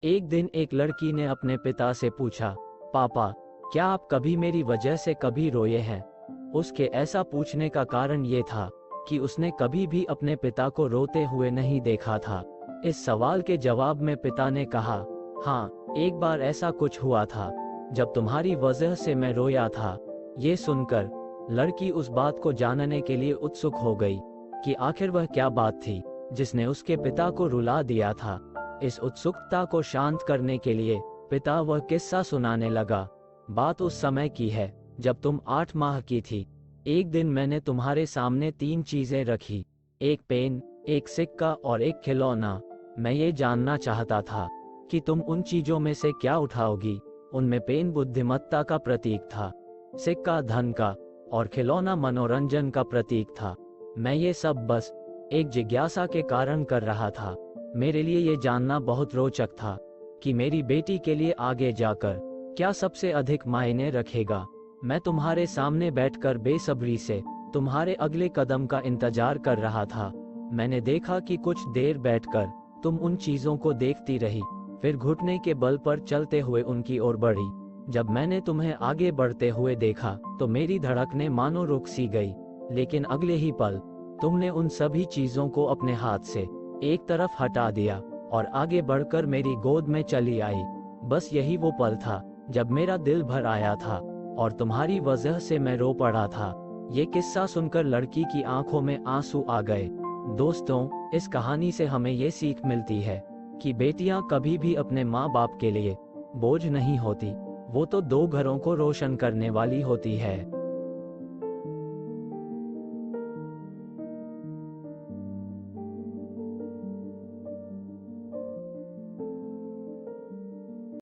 एक दिन एक लड़की ने अपने पिता से पूछा, पापा, क्या आप कभी मेरी वजह से कभी रोए हैं? उसके ऐसा पूछने का कारण ये था कि उसने कभी भी अपने पिता को रोते हुए नहीं देखा था। इस सवाल के जवाब में पिता ने कहा, हाँ, एक बार ऐसा कुछ हुआ था जब तुम्हारी वजह से मैं रोया था। ये सुनकर लड़की उस बात को जानने के लिए उत्सुक हो गई कि आखिर वह क्या बात थी जिसने उसके पिता को रुला दिया था। इस उत्सुकता को शांत करने के लिए पिता वह किस्सा सुनाने लगा। बात उस समय की है जब तुम 8 माह की थी। एक दिन मैंने तुम्हारे सामने 3 चीजें रखी, एक पेन, एक सिक्का और एक खिलौना। मैं ये जानना चाहता था कि तुम उन चीजों में से क्या उठाओगी। उनमें पेन बुद्धिमत्ता का प्रतीक था, सिक्का धन का और खिलौना मनोरंजन का प्रतीक था। मैं ये सब बस एक जिज्ञासा के कारण कर रहा था। मेरे लिए ये जानना बहुत रोचक था कि मेरी बेटी के लिए आगे जाकर क्या सबसे अधिक मायने रखेगा। मैं तुम्हारे सामने बैठकर बेसब्री से तुम्हारे अगले कदम का इंतजार कर रहा था। मैंने देखा कि कुछ देर बैठकर तुम उन चीजों को देखती रही, फिर घुटने के बल पर चलते हुए उनकी ओर बढ़ी। जब मैंने तुम्हें आगे बढ़ते हुए देखा तो मेरी धड़कनें मानो रुक सी गई, लेकिन अगले ही पल तुमने उन सभी चीजों को अपने हाथ से एक तरफ हटा दिया और आगे बढ़कर मेरी गोद में चली आई। बस यही वो पल था जब मेरा दिल भर आया था और तुम्हारी वजह से मैं रो पड़ा था। ये किस्सा सुनकर लड़की की आंखों में आंसू आ गए। दोस्तों, इस कहानी से हमें ये सीख मिलती है कि बेटियां कभी भी अपने माँ बाप के लिए बोझ नहीं होती, वो तो 2 घरों को रोशन करने वाली होती है।